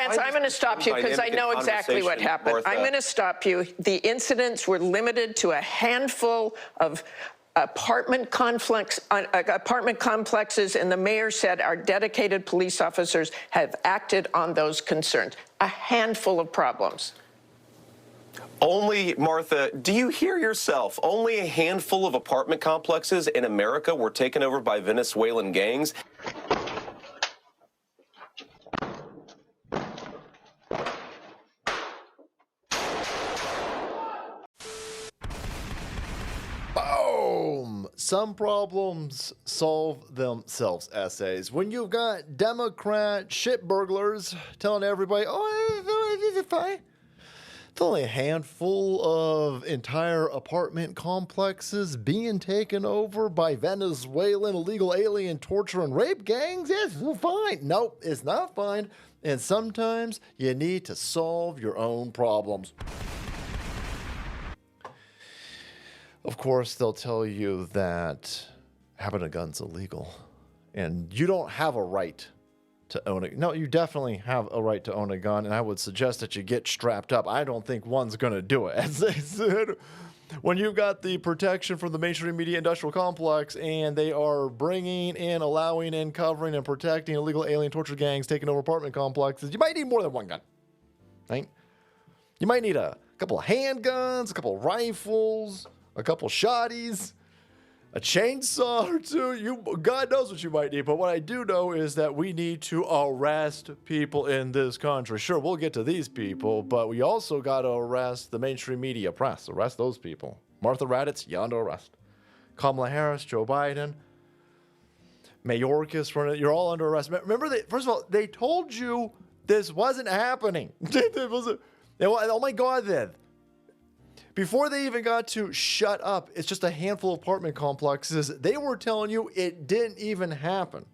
I'm going to stop you because I know exactly what happened. Martha. I'm going to stop you. The incidents were limited to a handful of apartment complexes, and the mayor said our dedicated police officers have acted on those concerns. A handful of problems. Only, Martha, do you hear yourself? Only a handful of apartment complexes in America were taken over by Venezuelan gangs. Boom! Some problems solve themselves essays. When you've got Democrat shit burglars telling everybody, oh, this is fine. It's only a handful of entire apartment complexes being taken over by Venezuelan illegal alien torture and rape gangs. It's fine. Nope, it's not fine. And sometimes you need to solve your own problems. Of course, they'll tell you that having a gun's illegal, and you don't have a right to own it. No, you definitely have a right to own a gun, and I would suggest that you get strapped up. I don't think one's going to do it. As they said, when you've got the protection from the mainstream media industrial complex, and they are bringing in, allowing in, covering, and protecting illegal alien torture gangs taking over apartment complexes, you might need more than one gun, right? You might need a couple of handguns, a couple of rifles, a couple shotties, a chainsaw or two. God knows what you might need. But what I do know is that we need to arrest people in this country. Sure, we'll get to these people, but we also got to arrest the mainstream media press. Arrest those people. Martha Raddatz, you under arrest. Kamala Harris, Joe Biden, Mayorkas, you're all under arrest. Remember, first of all, they told you this wasn't happening. Oh my God, then. Before they even got to shut up, it's just a handful of apartment complexes, they were telling you it didn't even happen.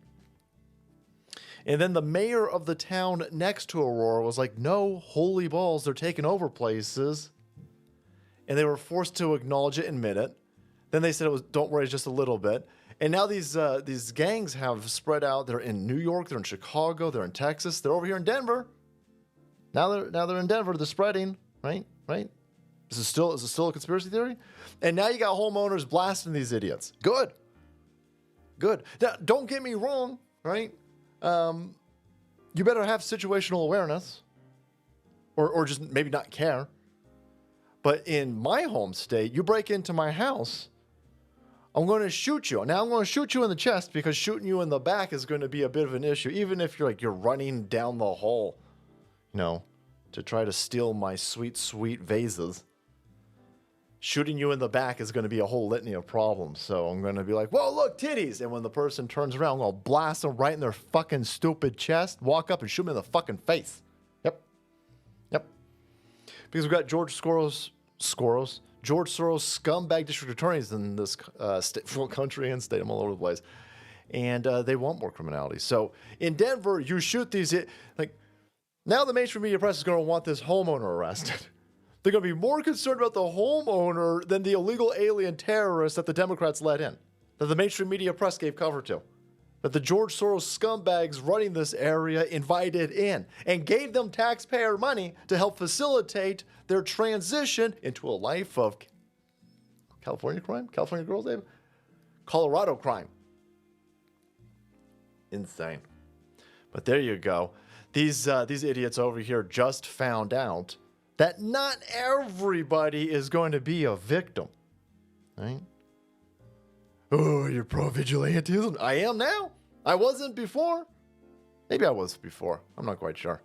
And then the mayor of the town next to Aurora was like, no, holy balls, they're taking over places. And they were forced to acknowledge it and admit it. Then they said it was, don't worry, it's just a little bit. And now these gangs have spread out. They're in New York, they're in Chicago, they're in Texas, they're over here in Denver. Now they're in Denver, they're spreading, right? Is it still a conspiracy theory? And now you got homeowners blasting these idiots. Good. Now, don't get me wrong, right? You better have situational awareness, or just maybe not care. But in my home state, you break into my house, I'm going to shoot you. Now I'm going to shoot you in the chest because shooting you in the back is going to be a bit of an issue, even if you're running down the hall, to try to steal my sweet, sweet vases. Shooting you in the back is going to be a whole litany of problems. So I'm going to be like, whoa, look, titties. And when the person turns around, I'm going to blast them right in their fucking stupid chest, walk up and shoot them in the fucking face. Yep. Because we've got George Soros scumbag district attorneys in this country and state. I'm all over the place. And they want more criminality. So in Denver, you shoot these, now the mainstream media press is going to want this homeowner arrested. They're going to be more concerned about the homeowner than the illegal alien terrorists that the Democrats let in, that the mainstream media press gave cover to, that the George Soros scumbags running this area invited in and gave them taxpayer money to help facilitate their transition into a life of California crime? California girls, Dave? Colorado crime. Insane. But there you go. These idiots over here just found out that not everybody is going to be a victim, right? Oh, you're pro-vigilantism? I am now. I wasn't before. Maybe I was before. I'm not quite sure.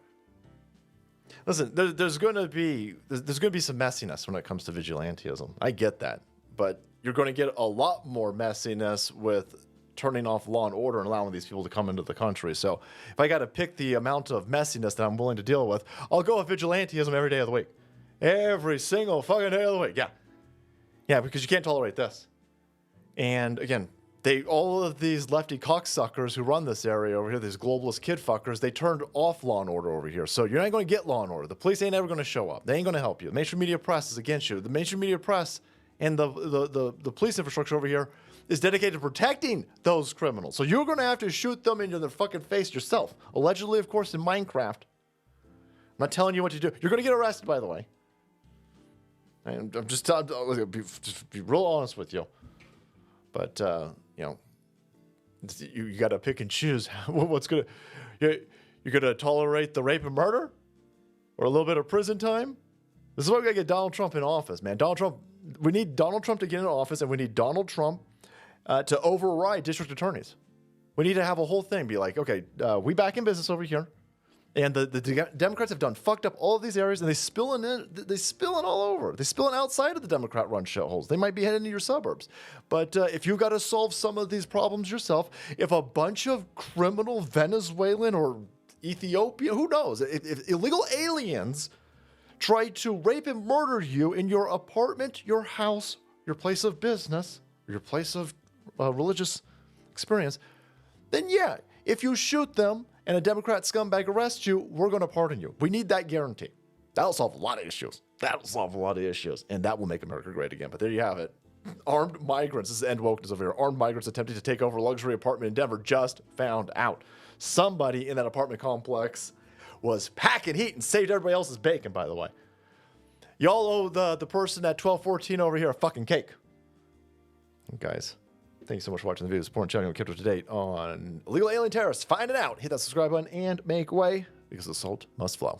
Listen, there's going to be some messiness when it comes to vigilantism. I get that, but you're going to get a lot more messiness with turning off law and order and allowing these people to come into the country. So if I got to pick the amount of messiness that I'm willing to deal with, I'll go with vigilantism every day of the week. Every single fucking day of the week. Yeah, because you can't tolerate this. And again, all of these lefty cocksuckers who run this area over here, these globalist kid fuckers, they turned off law and order over here. So you're not going to get law and order. The police ain't ever going to show up. They ain't going to help you. The mainstream media press is against you. The mainstream media press and the police infrastructure over here is dedicated to protecting those criminals. So you're going to have to shoot them into their fucking face yourself. Allegedly, of course, in Minecraft. not telling you what to do. You're going to get arrested, by the way. I'm just telling, just be real honest with you. But, you know, you got to pick and choose. What's going to, you're going to tolerate the rape and murder? Or a little bit of prison time? This is why we got to get Donald Trump in office, man. We need Donald Trump to get in office, and we need Donald Trump to override district attorneys. We need to have a whole thing be like, okay, we back in business over here. And the Democrats have done fucked up all of these areas, and they spilling all over. They spilling outside of the Democrat-run shitholes. They might be heading to your suburbs. But if you got to solve some of these problems yourself, if a bunch of criminal Venezuelan or Ethiopia, who knows, if illegal aliens try to rape and murder you in your apartment, your house, your place of business, your place of religious experience, then yeah, if you shoot them and a Democrat scumbag arrests you, we're going to pardon you. We need that guarantee. That'll solve a lot of issues. And that will make America great again. But there you have it. Armed migrants, this is end wokeness over here. Armed migrants attempting to take over a luxury apartment in Denver just found out. Somebody in that apartment complex was packing heat and saved everybody else's bacon, by the way. Y'all owe the person at 1214 over here a fucking cake. Guys, thank you so much for watching the video. Support and checking out Kept Up to Date on illegal alien terrorists. Find it out. Hit that subscribe button and make way, because the salt must flow.